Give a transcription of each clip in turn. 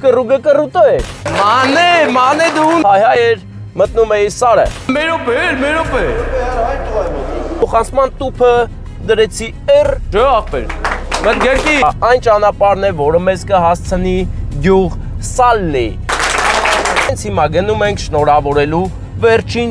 կռուգը կռուտո էր։ Մանե դու։ Հայ էր, մտնում էի սարը։ Մերոպ է։ Փոխանցման տուփը դրեցի R, ջո ախպեր։ Մտ գերկի։ Այն ճանապարհն է, որը մեզ կհասցնի գյուղ Սալլի։ Հենց հիմա գնում ենք շնորհավորելու վերջին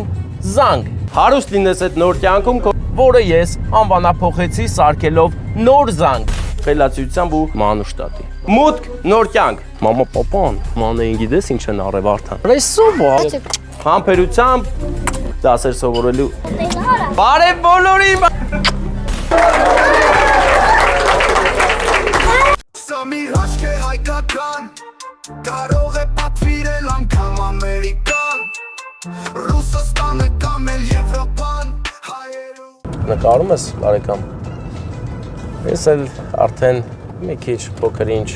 զանգ։ Հարուստ լինես այդ նոր կյանքում, որը ես անվանափոխեցի սարքելով նոր զանգ։ Խելացիությամբ ու մանուշտատի։ Մուտք նոր կյանք։ Մամա պապան, մանեին գիտես ինչ են արև արդան։ Ռեսովա։ Համբերությամբ դասեր սովորելու։ Բարև բոլորին։ Սա մի հաշկ է հայկական, կարող է պատվիրել անգամ ամերիկան, Ռուսաստանը կամ էլ Եվրոպան, հայերու։ Նկարում ես, բարեկամ։ Ես էլ արդեն մի քիչ փոքր ինչ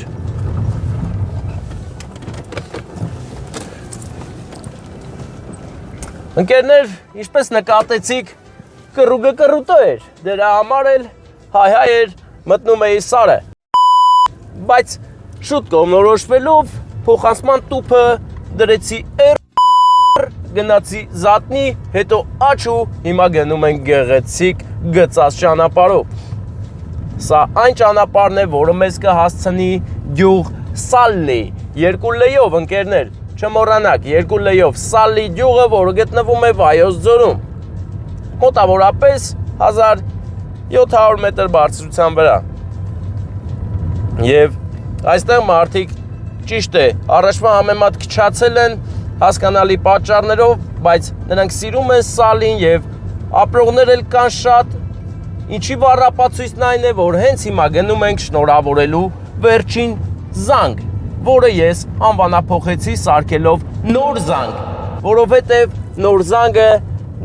Ընկերներ, ինչպես նկատեցիք, կռուգը կռուտո էր, դրա համար էլ հայ էր, մտնում էի սարը, բայց շուտ կողմնորոշվելով փոխանցման տուփը դրեցի R, գնացի զատնի, հետո աչ ու հիմա գնում ենք գեղեցիկ գծած ճանապարհով։ Սա այն ճանապարհն է, որը մեզ կհասցնի գյուղ Սալլի, 2 լեյով ընկերներ, չմոռանաք, 2 լեյով Սալլի գյուղը, որը գտնվում է Վայոց ձորում, մոտավորապես 1700 մետր բարձրության վրա։ Եվ այստեղ մարդիկ ճիշտ է, առաջվա համեմատ քչացել են հասկանալի պատճառներով, բայց նրանք սիրում են Սալին եւ ապրողներ էլ կան շատ, ինչի բառապացույցն այն է, որ հենց հիմա գնում ենք շնորհավորելու վերջին զանգ, որը ես անվանափոխեցի սարքելով նոր զանգ, որովհետև նոր զանգը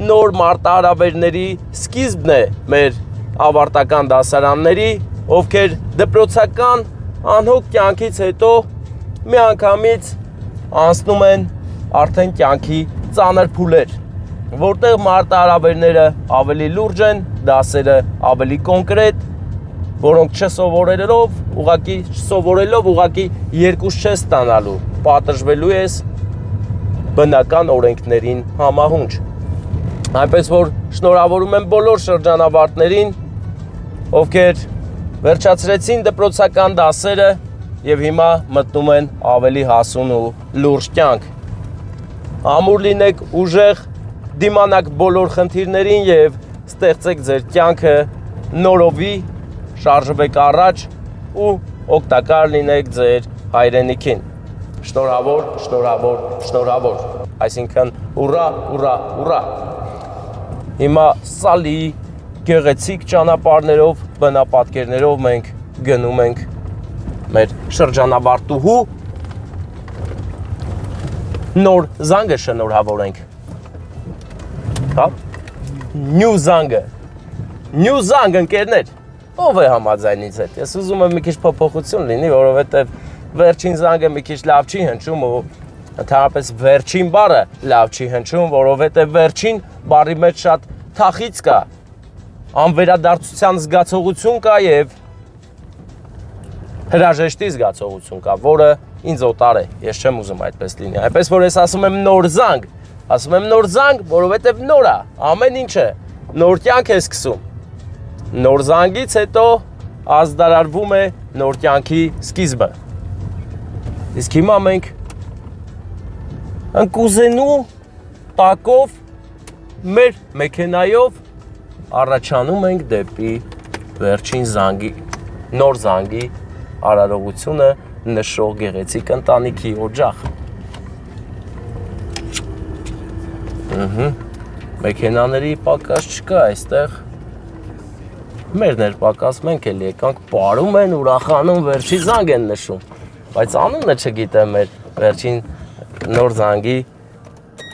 նոր մարտահրավերների սկիզբն է մեր ավարտական դասարանների, ովքեր դպրոցական անհոգ կյանքից հետո միանգամից անցնում են արդեն կյանքի ծանր փուլեր, որտեղ մարտահրավերները ավելի լուրջ են, դասերը ավելի կոնկրետ, որոնք չսովորելով ուղղակի երկուս չես ստանալու, պատժվելու ես բնական օրենքներին համահունչ։ Այնպես որ շնորհավորում եմ բոլոր շրջանավարտներին, ովքեր վերջացրեցին դպրոցական դասերը եւ հիմա մտնում են ավելի հասուն ու լուրջ կյանք։ Ամուր լինեք, ուժեղ, դիմանաք բոլոր խնդիրներին եւ ստեղծեք ձեր կյանքը նորովի, շարժվեք առաջ ու օգտակար լինեք ձեր հայրենիքին։ Շնորհավոր։ Այսինքն ուռա։ Հիմա Սալի գեղեցիկ ճանապարհներով, բնապատկերներով մենք գնում ենք մեր շրջանավարտուհու նոր զանգը շնորհավորենք։ Հա? Նյու զանգ ընկերներ։ Ով է համաձայն ինձ հետ։ Ես ուզում եմ մի քիչ փոփոխություն լինի, որովհետև վերջին զանգը մի քիչ լավ չի հնչում ու ընդհանրապես վերջին բառը լավ չի հնչում, որովհետև վերջին բառի մեջ շատ թախից կա, անվերադարձության զգացողություն կա եւ հրաժեշտի զգացողություն կա, որը ինձ օտար է, ես չեմ ուզում այդպես լինի։ Այնպես որ ես ասում եմ նոր զանգ, որովհետև նոր է, ամեն ինչը նոր կյանք է սկսում։ Նոր զանգից հետո ազդարարվում է նոր կյանքի սկիզբը։ Իսկ հիմա մենք ընկուզենու տակով մեր մեքենայով առաջանում ենք դեպի վերջին զանգի, նոր զանգի արարողությունը նշող գեղեցիկ ընտանիքի օջախ։ Մեքենաների պակաս չկա այստեղ։ Մերն էր պակաս, մենք էլ եկանք, պարում են, ուրախանում, վերջին զանգ են նշում, բայց անունը չգիտեմ մեր վերջին նոր զանգի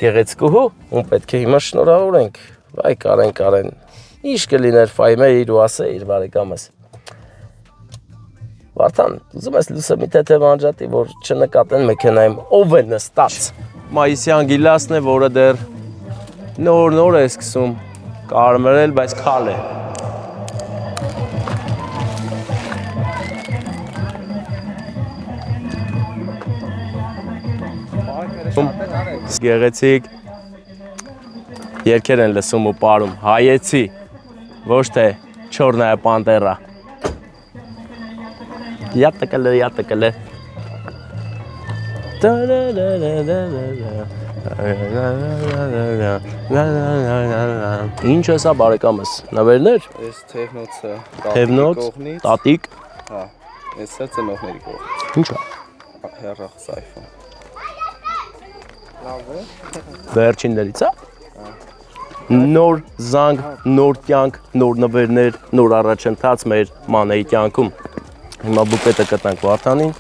գեղեցկուհու, ում պետք է հիմա շնորհավորենք, վայ Կարեն, ինչ կլիներ ֆայմեիր ու ասեիր բարեկամս։ Վարդան, ուզում ես լուսը մի թեթև անջատի, որ չնկատեն մեքենայում ով է նստած։ Մայիսյան գիլասն է, որը դեռ նոր է սկսում կարմրել, բայց քալ է։ Գեղեցիկ երկեր են լսում ու պարում, հայեցի, ոչ թե չորնայա պանտերա։ Յատը կլը։ Ինչ է սա բարեկամս, նվերներ։ Այս թևնոցը, Թևնոց, տատիկ։ հա, այսը ծնողների կողմից։ Ինչ է։ Հեռախ սայֆոն։ Վերջիններից է։ Նոր զանգ, նոր կյանք, նոր նվերներ, նոր առաջընթաց մեր մանեի կյանքում։ Հիմա բուկետը կտանք Վարդանին։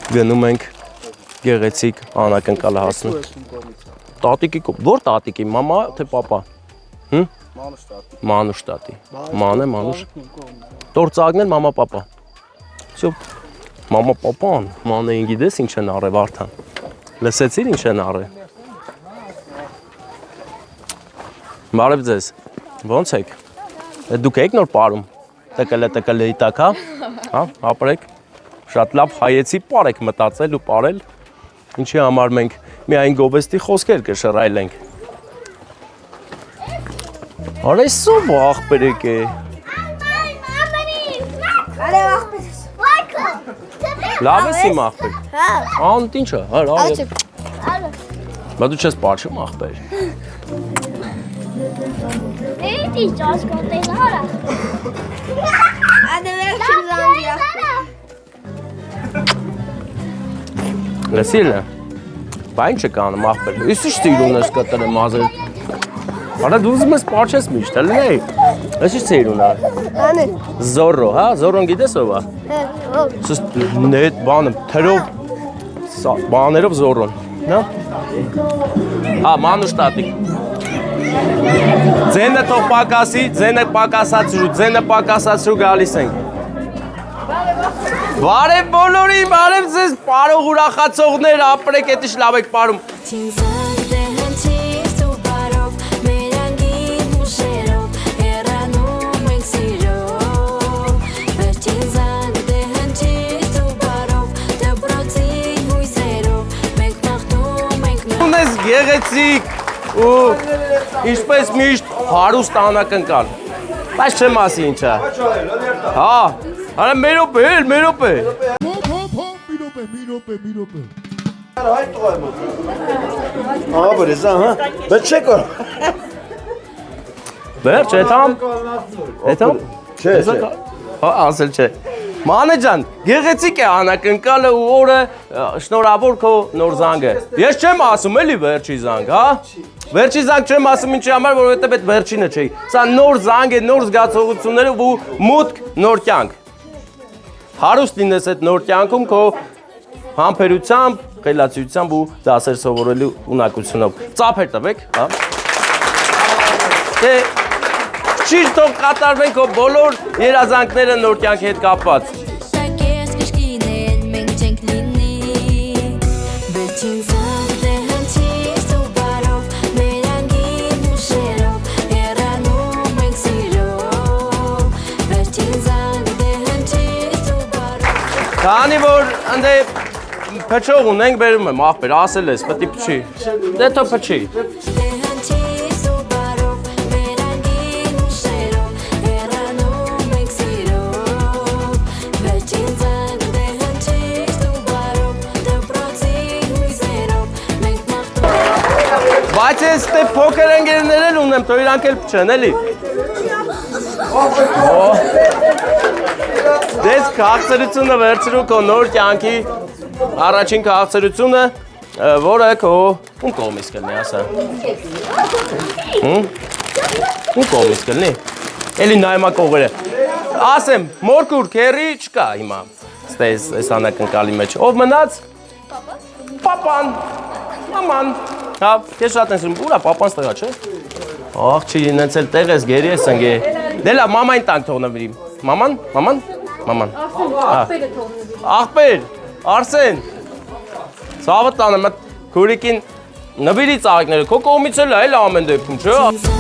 Գնում ենք գեղեցիկ անակնկալը հասնում։ Տատիկի կողմ, ո՞ր տատիկի, մամա թե պապա։ Մանուշ տատի։ Մանե, մանուշ։ Տործագն են մամա պապա։ Всё։ Մամա պապան, մանեին գիտես ինչ են արել Վարդան։ Լսեցիր ինչ են արել։ Բարև ձեզ։ Ոնց եք։ Դուք եք նոր պարում։ Տկլի տակ, հա։ Հա, ապրեք։ Շատ լավ հայեցի պար եք մտածել ու պարել։ Ինչի համար մենք միայն գովեստի խոսքեր կշռայլենք։ Արեսով աղբերեք է։ Լավ ես իմ աղբեր։ Անտ ինչ է, հա, բա դու չես պարչում աղբեր։ Էդի ճաշ կոտեն արա։ Ադևեր չզանդիա։ Լսիլը, բա ինչ է կանում աղբեր, իսի շտիրուն ես կտրը մազել։ Արա դու ուզում ես պարչես միշտ, հլն էի, ես ինչ ծեիրուն է։ Անը։ Զորրո, հա, Զորրոն գիտես ով է։ Սս նետ բանը, թերով, բաներով Զորրոն, նա։ Հա, մանուշ տատիկ։ Ձենը թող պակասի, ձենը պակասացրու գալիս ենք։ Բարև բոլորին, բարև ձեզ պարող ուրախացողներ, ապրեք էտիշ լավ եք պարում։ Ունես գեղեցիկ ու ինչպես միշտ հարուստ անակնկալ, բայց չեմ ասի ինչա։ Հա, արա մերոպ է, մերոպ է։ Միրոպե։ Հայ տղա եմ։ Ահա բրեզա, հա։ Բայց չէ կոր։ Վերջ, էթամ։ Չէ։ Հա, ասել չէ։ Մանե ջան, գեղեցիկ է անակնկալը ու օրը շնորհավոր քո նոր զանգը։ Ես չեմ ասում էլի վերջի զանգ, հա։ Վերջի զանգ չեմ ասում ինչի համար, որովհետև այդ վերջինը չէ։ Սա նոր զանգ է, նոր զգացողություններով ու մուտք նոր կյանք։ Հարուստ լինես այդ նոր կյանքում քո համբերությամբ, խելացիությամբ ու դասեր սովորելու ունակությունով։ Ծափեր տվեք, հա։ Դե ճիշտ թող կատարվեն քո բոլոր երազանքները նոր կյանքի հետ կապված։ Քանի որ ընդ փչող ունենք բերում եմ աղբեր, ասել ես, պետք է փչի։ Դե թող փչի։ Բայց ես դե փոքր ընկերներ էլ ունեմ, թող իրանք էլ փչեն, էլի։ Դες քաղցրությունը վերցրու քո նոր կյանքի առաջին քաղցրությունը, որը քո ում կողմից կլինի, ասա։ Ում կողմից կլինի։ Էլի նայմա կողերը։ Ասեմ, մորքուր քերի չկա հիմա։ Ստես այս անակնկալի մեջ։ Ով մնաց։ Պապան։ Մաման։ Հա, ես շատ եմ սիրում, ուրա պապան ստեղա, չէ։ Աղջի, ինձ էլ տեղ ես, գերի ես ընգե։ Դե լավ, մամային տանք թողնվիրիմ։ Մաման, մաման, մաման։ Աղբերը թողնվիրիմ։ Աղբեր, Արսեն։ Ցավը տանեմ, այդ քուրիկին նվիրի ծաղիկները, քո կողմից էլ է ամեն դեպքում, չէ։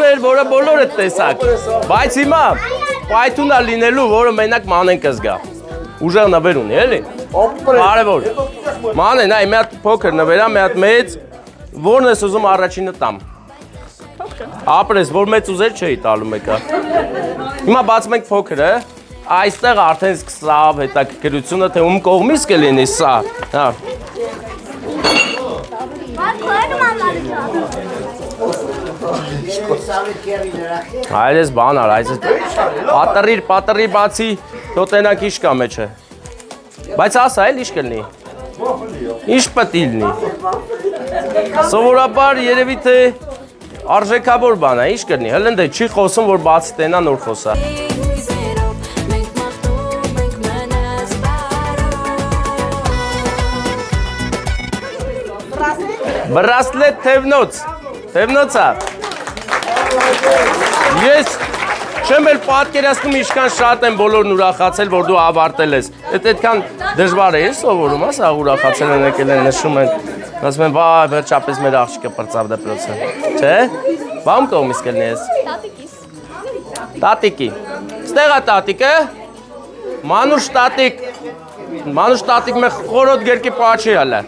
էր, որը բոլորը տեսակ։ Բայց հիմա պայթունա լինելու, որը մենակ մանեն կզգա։ Ուժեղ նվեր ունի, էլի։ Կարևոր։ Մանեն, այ մի հատ փոքր նվերա, մի հատ մեծ, որն ես ուզում առաջինը տամ։ Ապրես, որ մեծ ուզեր չէի տալու մեկը։ Հիմա բացում ենք փոքրը, այստեղ արդեն սկսավ հետաքրքրությունը, թե ում կողմից կլինի սա։ Հա։ Այլես բան ար, այսպես պատրի բացի, թո տենակ իշ կա մեջը։ Բայց ասա էլ իշ կլնի։ Իշ պետք լինի։ Սովորաբար երևի թե արժեքավոր բան է, իշ կլնի։ Հլնդե չի խոսում, որ բացի տենա նոր խոսա։ Բրասլետ թևնոցա։ Ես չեմ էլ պատկերացնում ինչքան շատ են բոլորն ուրախացել, որ դու ավարտել ես։ Այդքան դժվար է սովորում, ասա ուրախացել են եկել են նշում են։ Ասում են, վայ, վերջապես մեր աղջիկը պրծավ դպրոցը։ Չէ՞։ Բամ կողմից կլինի ես։ Տատիկի։ Ստեղ է տատիկը։ Մանուշ տատիկ մե խորոտ գերկի պաչի հալա։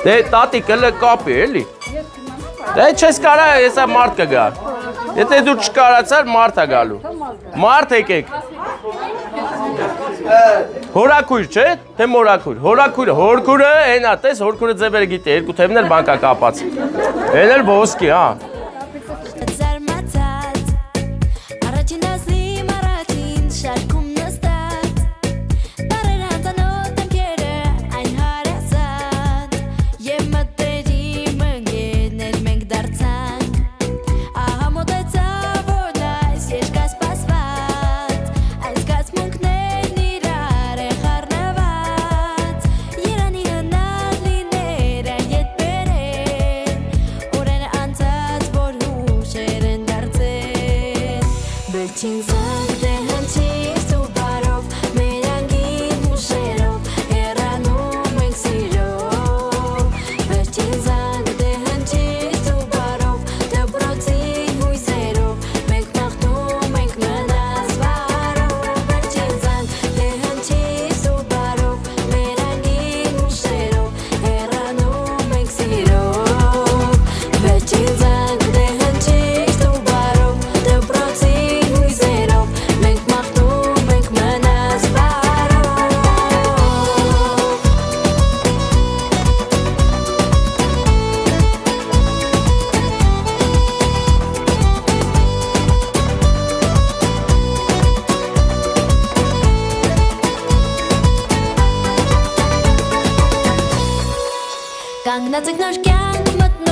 Դե տատիկ էլը կապի էլի։ Դե չես կարա, եսա մարդ կգա։ Եթե դու չկարացար, մարդ է գալու։ Մարդ եկեք։ Հորակույր չէ, թե մորակույր։ Հորքուրը, հենա, տես հորքուրը ձևերը գիտի, երկու թևն էլ բանկա կապած։ Հեն էլ ոսկի, հա։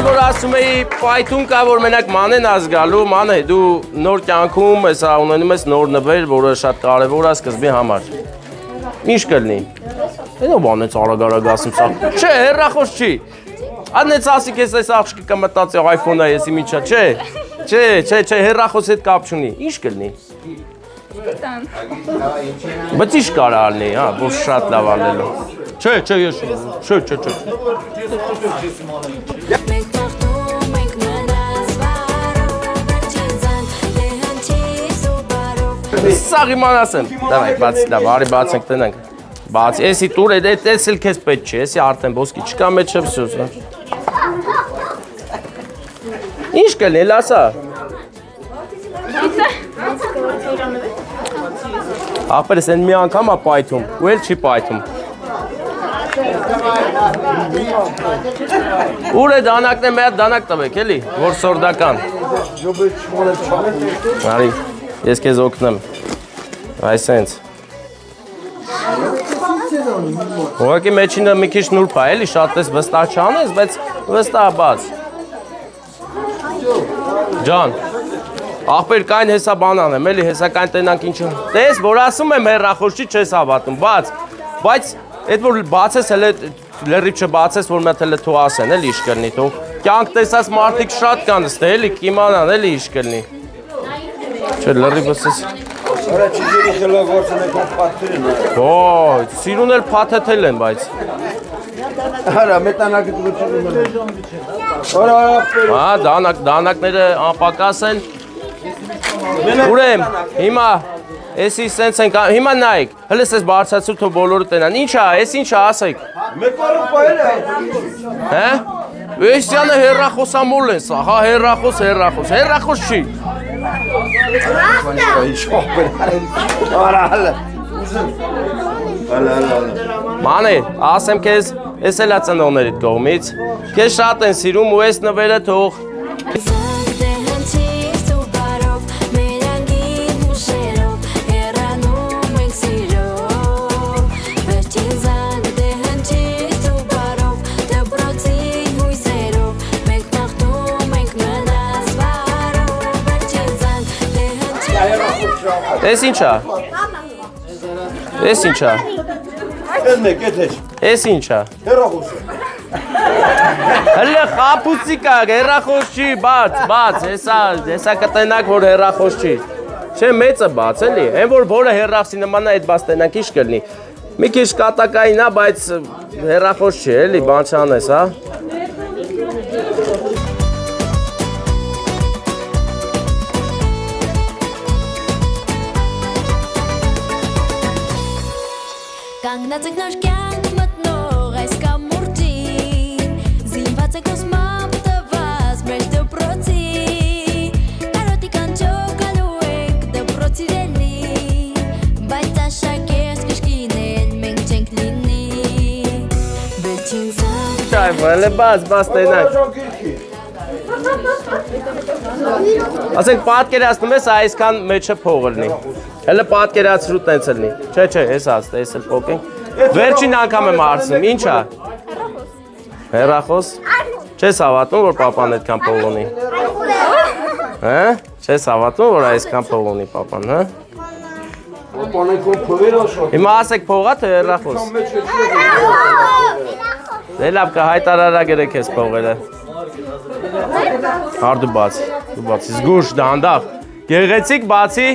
Որ ասում էի պայթուն կա, որ մենակ մանեն ազգալու, մանե դու նոր կյանքում հեսա ունենում ես նոր նվեր, որը շատ կարևոր է սկզբի համար։ Ինչ կլինի։ Հետո բանեց արագ ասում սա։ Չէ, հեռախոս չի։ Անեց ասիկ ես այս աղջիկը կմտածի iPhone-ը եսի միջա, չէ։ Չէ, հեռախոս հետ կապ չունի։ Ինչ կլինի։ Բայց ինչ կարա ալնի, հա, որ շատ լավ ալնելու։ Չէ, ես չէ։ Սաղ իման ասեմ, դավայ, բացի լավ, արի բացենք տնենք, բացի, եսի տուր է, ես էլ կեզ պետ չի, եսի արդեն ոսկի չկա մեջ եմ սյուզ, ինչ կլնի, էլ ասա, աղպերս են մի անգամ է պայթում, ու էլ չի պայթում, ուր է դանակն է մի հատ դանակ տվեք, էլի, որ սորդական, արի, ես կեզ օգնեմ, այսենց, Ուղղակի մեջինը մի քիչ նուրբ է, էլի շատ էս վստահ չանես, բայց վստահ բաց։ Ջան, ախպեր կային հեսա բան անեմ, էլի հեսա կային տենանք ինչ։ Տես, որ ասում եմ հեռախոսի չես հավատում, բայց այդ որ բացես հələ լրիվ չբացես, որ մատ հələ թող ասեն, էլի ինչ կլինի թող։ Կյանք տեսած մարդիկ շատ կան ստե, էլի կիմանան, էլի ինչ կլինի։ Չէ, լրիվս էս։ Արա չիջերի խելա գործն եք պատտերին։ Ոյ, սիրուն էլ փաթեթել են, բայց։ Արա մետանակը դուրս են։ Արա, դանակները անպակաս են։ Ուրեմ, հիմա էսի սենց ենք, հիմա նայք, հլես ես բարձացու թող բոլորը տենան, ինչա, ես ինչա ասեք։ մեկ օրը պայել է։ Հե? Վեսյանը հեռախոսամոլ են սա, հա հեռախոս չի։ Արա, հալը, ուզեմ։ Հալը։ Մանե, ասեմ կեզ, ես էլ ացնողներիդ կողմից, կեզ շատ են սիրում ու ես նվերը թող։ Ես ինչա։ Ես մեկ, ետ հեչ։ Ես ինչա։ Հերախոս է։ Հլը խապուցիկա, հեռախոս չի, բաց, հեսա կտենակ, որ հեռախոս չի։ Չէ, մեծը բաց, էլի, են որ որը հեռախսի նմանա այդ բաց տենակ ինչ կլնի։ Մի քիչ կատակային է, բայց հեռախոս չի, էլի, բան չանես, հա։ Կանգնած եք նոր կյանք մտնող այս կամուրջին, զինված եք ոսմամբ տված մեր դպրոցի, կարոտի կանչող գալու եք դպրոցի դելի, բայց աշակերտ կշկինել մենք չենք լինի, վերջին զանգ Շայվը, հլը բաց տենակ։ Ասենք պատկերացնում ես այսքան մեջը փող լինի։ Հələ պատկերացրու տենց լինի։ Չէ, ես աստ, ես էլ փոքենք։ Վերջին անգամ եմ հարցնում, ինչա։ Հեռախոս։ Չես հավատում, որ papan այդքան փող ունի։ Հա? Չես հավատում, որ այսքան փող ունի papan, հա? Պապանը քո փողերը շատ։ Հիմա ասեք փողա թե հեռախոս։ Դե լավ կհայտարարա գրեք ես փողերը։ Հարդու բաց, զգուշ դանդաղ։ Գեղեցիկ բացի։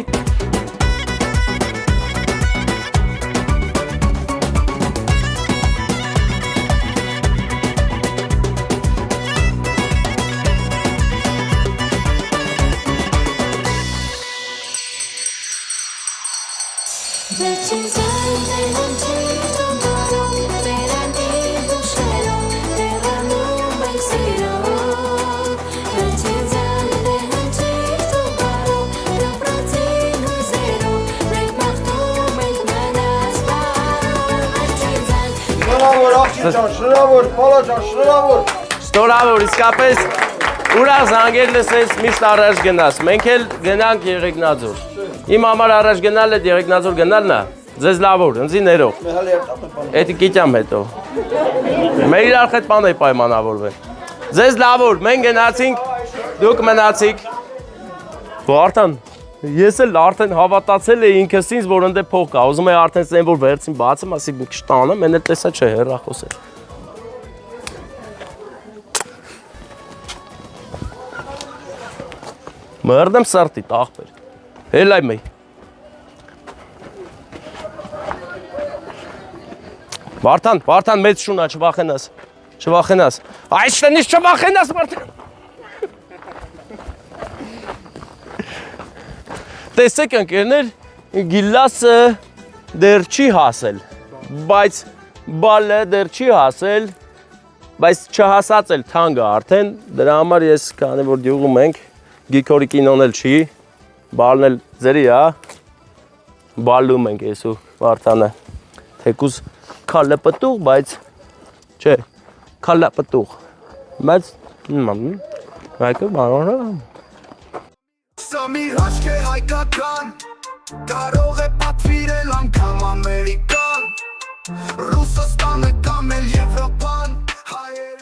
վերջին զանգ հնչի ծնկարում, վերանին դուշերում, հեռանում ենք սիրով, վերջին զանգ հնչի ծնկարում, դպրոցին հույզերում, մենք մաղթում ենք մնաց բարով, վերջին զանգ Շնորհավոր, աղջի ջան, շնորհավոր, պալա ջան, շնորհավոր։ Ստորավոր, իսկապես ուրախ զանգեր լսես միշտ առաջ գնաս, մենք էլ գնանք Եղեգնաձոր։ Իմ համար առաջ գնալ է Եղեգնաձոր գնալն է, ձեզ լավոր, ընձի ներող։ Էդի կիտյամ հետո։ Մեր իրար հետ բան է պայմանավորվել։ Ձեզ լավոր, մենք գնացինք, դուք մնացիք։ Արդեն, ես էլ արդեն հավատացել էի ինքս ինձ, որ ընդ է փող կա, ուզում էի արդեն սեն որ վերցին բացեմ, ասի մի քիչ տանեմ, են էլ տեսա չէ, հեռախոս է։ Մրդեմ սրտի, աղբեր։ Էլ այ մեի։ Վարդան մեծ շունա, չվախենաս։ Այս տնից չվախենաս, Վարդան։ Տեսեք ընկերներ, գիլասը դեռ չի հասել, բայց բալը դեռ չի հասել, բայց չհասած էլ թանգը արդեն, դրա համար ես քանի որ գյուղում ենք, Գիքորի կինոն էլ չի, բալն էլ ձերի, հա, բալում ենք ես ու Վարդանը, թեկուզ քալապտուղ, բայց, չէ, քալապտուղ, բայց, հայկը բարոն է, Սա մի հաշկ է հայկական, կարող է պատվիրել անգամ ամերիկան, Ռուսաստանը կամ էլ Եվրոպան հայեր